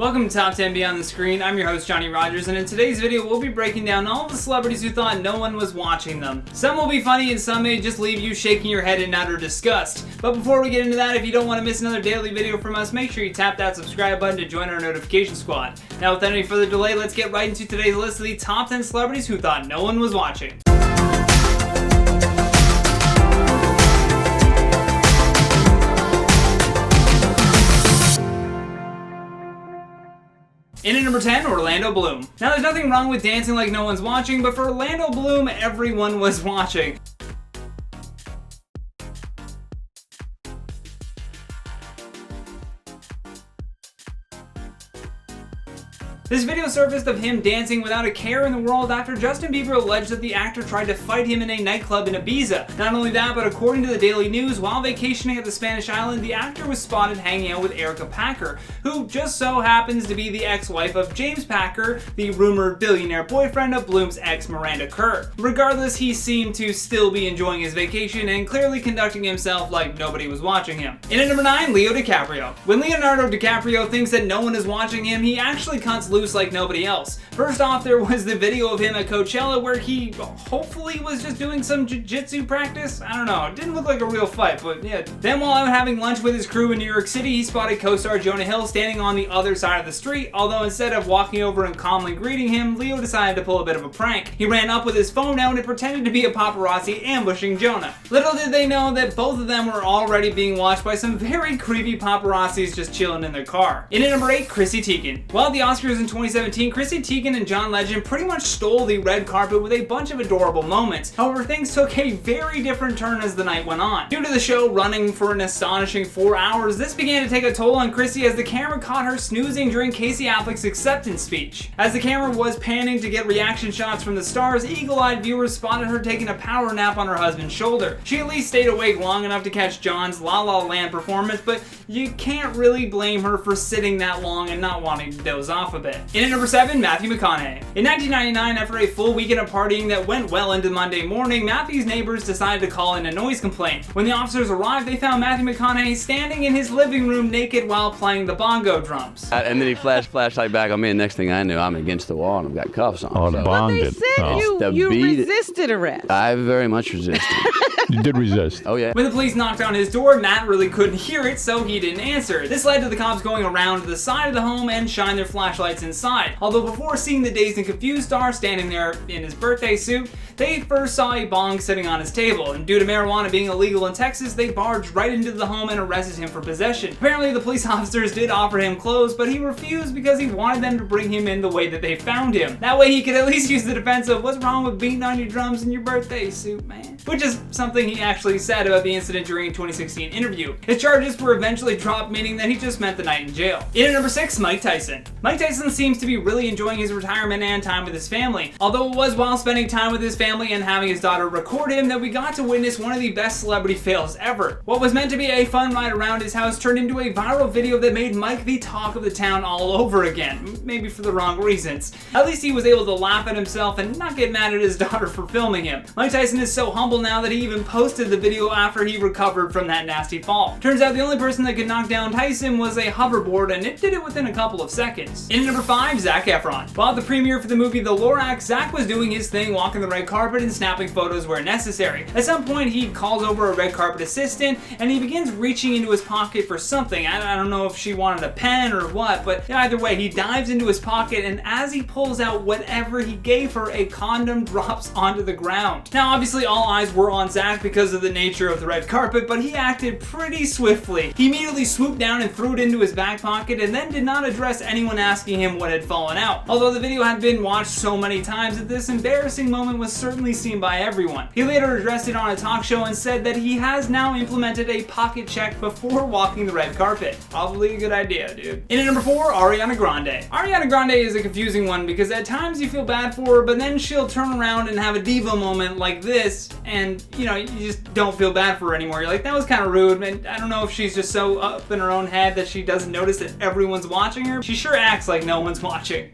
Welcome to Top 10 Beyond the Screen. I'm your host, Johnny Rogers, and in today's video, we'll be breaking down all the celebrities who thought no one was watching them. Some will be funny, and some may just leave you shaking your head in utter disgust. But before we get into that, if you don't want to miss another daily video from us, make sure you tap that subscribe button to join our notification squad. Now, without any further delay, let's get right into today's list of the top 10 celebrities who thought no one was watching. In at number 10, Orlando Bloom. Now, there's nothing wrong with dancing like no one's watching, but for Orlando Bloom, everyone was watching. This video surfaced of him dancing without a care in the world after Justin Bieber alleged that the actor tried to fight him in a nightclub in Ibiza. Not only that, but according to the Daily News, while vacationing at the Spanish island, the actor was spotted hanging out with Erica Packer, who just so happens to be the ex-wife of James Packer, the rumored billionaire boyfriend of Bloom's ex Miranda Kerr. Regardless, he seemed to still be enjoying his vacation and clearly conducting himself like nobody was watching him. In at number 9, Leo DiCaprio. When Leonardo DiCaprio thinks that no one is watching him, he actually cuts loose like nobody else. First off, there was the video of him at Coachella where he hopefully was just doing some jiu-jitsu practice. I don't know, it didn't look like a real fight, but yeah. Then while out having lunch with his crew in New York City, he spotted co-star Jonah Hill standing on the other side of the street, although instead of walking over and calmly greeting him, Leo decided to pull a bit of a prank. He ran up with his phone out and pretended to be a paparazzi ambushing Jonah. Little did they know that both of them were already being watched by some very creepy paparazzis just chilling in their car. In at number 8, Chrissy Teigen. While at the Oscars in 2017, Chrissy Teigen and John Legend pretty much stole the red carpet with a bunch of adorable moments. However, things took a very different turn as the night went on. Due to the show running for an astonishing 4 hours, this began to take a toll on Chrissy as the camera caught her snoozing during Casey Affleck's acceptance speech. As the camera was panning to get reaction shots from the stars, eagle-eyed viewers spotted her taking a power nap on her husband's shoulder. She at least stayed awake long enough to catch John's La La Land performance, but you can't really blame her for sitting that long and not wanting to doze off a bit. In at number 7, Matthew McConaughey. In 1999, after a full weekend of partying that went well into Monday morning, Matthew's neighbors decided to call in a noise complaint. When the officers arrived, they found Matthew McConaughey standing in his living room naked while playing the bongo drums. And then he flashed flashlight back on me, and next thing I knew, I'm against the wall and I've got cuffs on. Oh, so. bonded. They said you resisted arrest. I very much resisted. You did resist. Oh, yeah. When the police knocked on his door, Matt really couldn't hear it, so he didn't answer. This led to the cops going around to the side of the home and shine their flashlights inside. Although before seeing the dazed and confused star standing there in his birthday suit, they first saw a bong sitting on his table, and due to marijuana being illegal in Texas, they barged right into the home and arrested him for possession. Apparently, the police officers did offer him clothes, but he refused because he wanted them to bring him in the way that they found him. That way he could at least use the defense of, what's wrong with beating on your drums in your birthday suit, man? Which is something he actually said about the incident during a 2016 interview. His charges were eventually dropped, meaning that he just spent the night in jail. In at number 6, Mike Tyson. Mike Tyson seems to be really enjoying his retirement and time with his family. Although it was while spending time with his family and having his daughter record him that we got to witness one of the best celebrity fails ever. What was meant to be a fun ride around his house turned into a viral video that made Mike the talk of the town all over again. Maybe for the wrong reasons. At least he was able to laugh at himself and not get mad at his daughter for filming him. Mike Tyson is so humble now that he even posted the video after he recovered from that nasty fall. Turns out the only person that could knock down Tyson was a hoverboard, and it did it within a couple of seconds. In at number 5, Zac Efron. While at the premiere for the movie The Lorax, Zac was doing his thing, walking the red carpet and snapping photos where necessary. At some point, he calls over a red carpet assistant, and he begins reaching into his pocket for something. I don't know if she wanted a pen or what, but either way, he dives into his pocket, and as he pulls out whatever he gave her, a condom drops onto the ground. Now, obviously, all eyes were on Zac because of the nature of the red carpet, but he acted pretty swiftly. He immediately swooped down and threw it into his back pocket, and then did not address anyone asking him what had fallen out. Although the video had been watched so many times that this embarrassing moment was certainly seen by everyone. He later addressed it on a talk show and said that he has now implemented a pocket check before walking the red carpet. Probably a good idea, dude. In at number 4, Ariana Grande. Ariana Grande is a confusing one because at times you feel bad for her, but then she'll turn around and have a diva moment like this, and you know, you just don't feel bad for her anymore. You're like, that was kind of rude, and I don't know if she's just so up in her own head that she doesn't notice that everyone's watching her. She sure acts like no one's watching.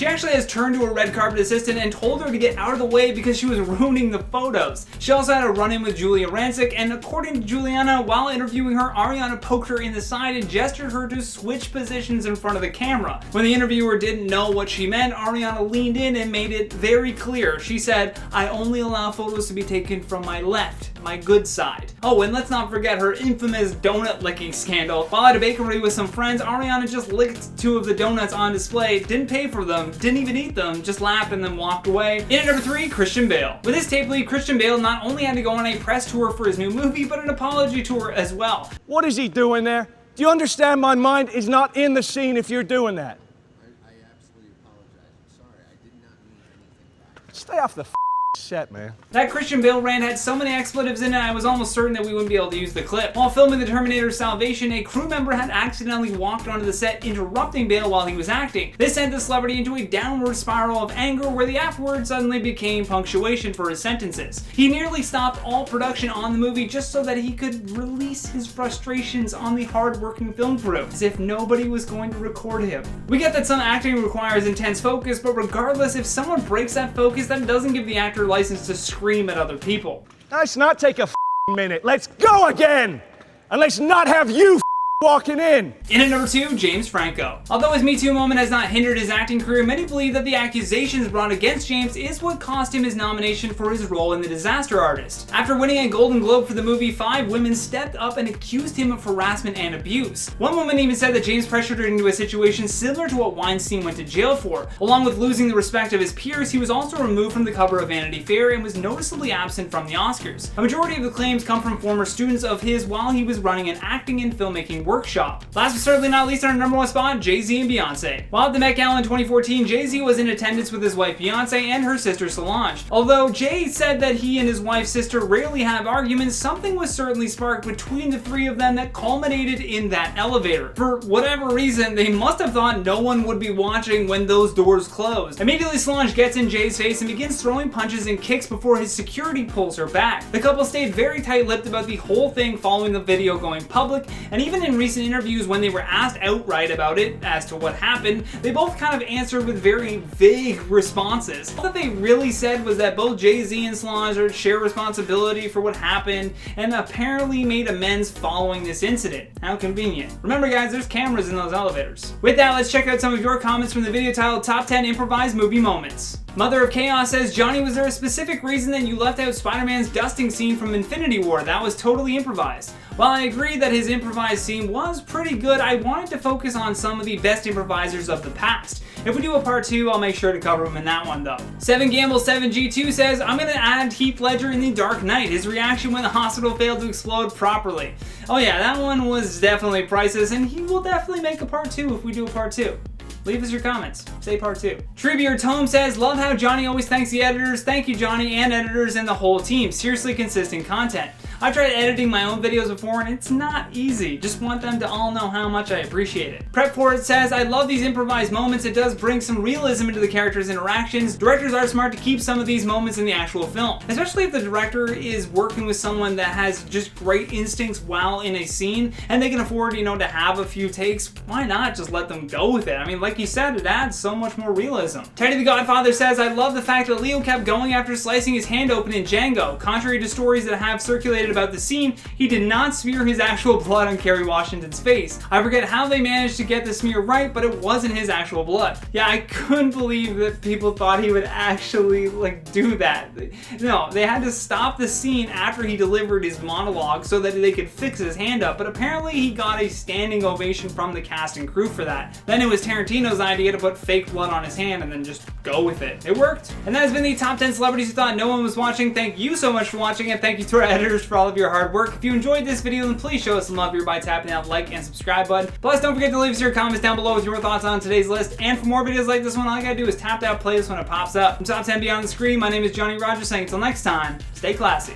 She actually has turned to her red carpet assistant and told her to get out of the way because she was ruining the photos. She also had a run-in with Julia Rancic, and according to Juliana, while interviewing her, Ariana poked her in the side and gestured her to switch positions in front of the camera. When the interviewer didn't know what she meant, Ariana leaned in and made it very clear. She said, "I only allow photos to be taken from my left, my good side." Oh, and let's not forget her infamous donut licking scandal. While at a bakery with some friends, Ariana just licked 2 of the donuts on display, didn't pay for them, didn't even eat them, just laughed and then walked away. In at number 3, Christian Bale. With his tape leak, Christian Bale not only had to go on a press tour for his new movie, but an apology tour as well. What is he doing there? Do you understand my mind is not in the scene if you're doing that? I absolutely apologize. I'm sorry. I did not mean anything bad. Stay off the set, man. That Christian Bale rant had so many expletives in it, I was almost certain that we wouldn't be able to use the clip. While filming The Terminator Salvation, a crew member had accidentally walked onto the set, interrupting Bale while he was acting. This sent the celebrity into a downward spiral of anger where the afterward suddenly became punctuation for his sentences. He nearly stopped all production on the movie just so that he could release his frustrations on the hard-working film crew, as if nobody was going to record him. We get that some acting requires intense focus, but regardless, if someone breaks that focus, that doesn't give the actor license to scream at other people. Let's not take a minute. Let's go again! And let's not have you walking in. In at number 2, James Franco. Although his Me Too moment has not hindered his acting career, many believe that the accusations brought against James is what cost him his nomination for his role in The Disaster Artist. After winning a Golden Globe for the movie, 5 women stepped up and accused him of harassment and abuse. One woman even said that James pressured her into a situation similar to what Weinstein went to jail for. Along with losing the respect of his peers, he was also removed from the cover of Vanity Fair and was noticeably absent from the Oscars. A majority of the claims come from former students of his while he was running an acting and filmmaking workshop. Last but certainly not least, on our number 1 spot, Jay-Z and Beyonce. While at the Met Gala in 2014, Jay-Z was in attendance with his wife Beyonce and her sister Solange. Although Jay said that he and his wife's sister rarely have arguments, something was certainly sparked between the 3 of them that culminated in that elevator. For whatever reason, they must have thought no one would be watching when those doors closed. Immediately, Solange gets in Jay's face and begins throwing punches and kicks before his security pulls her back. The couple stayed very tight-lipped about the whole thing following the video going public, and even in recent interviews when they were asked outright about it as to what happened, they both kind of answered with very vague responses. All that they really said was that both Jay-Z and Solange share responsibility for what happened and apparently made amends following this incident. How convenient. Remember guys, there's cameras in those elevators. With that, let's check out some of your comments from the video titled Top 10 Improvised Movie Moments. Mother of Chaos says, Johnny, was there a specific reason that you left out Spider-Man's dusting scene from Infinity War? That was totally improvised. While I agree that his improvised scene was pretty good, I wanted to focus on some of the best improvisers of the past. If we do a part 2, I'll make sure to cover them in that one though. 7Gamble7G2 says, I'm gonna add Heath Ledger in The Dark Knight, his reaction when the hospital failed to explode properly. Oh yeah, that one was definitely priceless, and he will definitely make a part 2 if we do a part 2. Leave us your comments. Say part 2. Treebeard Tome says, love how Johnny always thanks the editors. Thank you, Johnny, and editors and the whole team. Seriously consistent content. I've tried editing my own videos before and it's not easy. Just want them to all know how much I appreciate it. Prep for it says, I love these improvised moments. It does bring some realism into the characters' interactions. Directors are smart to keep some of these moments in the actual film. Especially if the director is working with someone that has just great instincts while in a scene and they can afford, to have a few takes. Why not just let them go with it? I mean, like you said, it adds so much more realism. Teddy the Godfather says, I love the fact that Leo kept going after slicing his hand open in Django. Contrary to stories that have circulated about the scene, he did not smear his actual blood on Kerry Washington's face. I forget how they managed to get the smear right, but it wasn't his actual blood. Yeah, I couldn't believe that people thought he would actually do that. No, they had to stop the scene after he delivered his monologue so that they could fix his hand up, but apparently he got a standing ovation from the cast and crew for that. Then it was Tarantino's idea to put fake blood on his hand and then just go with it. It worked. And that has been the top 10 celebrities who thought no one was watching. Thank you so much for watching, and thank you to our editors for all of your hard work. If you enjoyed this video, then please show us some love here by tapping that like and subscribe button. Plus, don't forget to leave us your comments down below with your thoughts on today's list. And for more videos like this one, all you gotta do is tap that playlist when it pops up. From Top 10 Beyond the Screen, my name is Johnny Rogers, saying until next time, stay classy.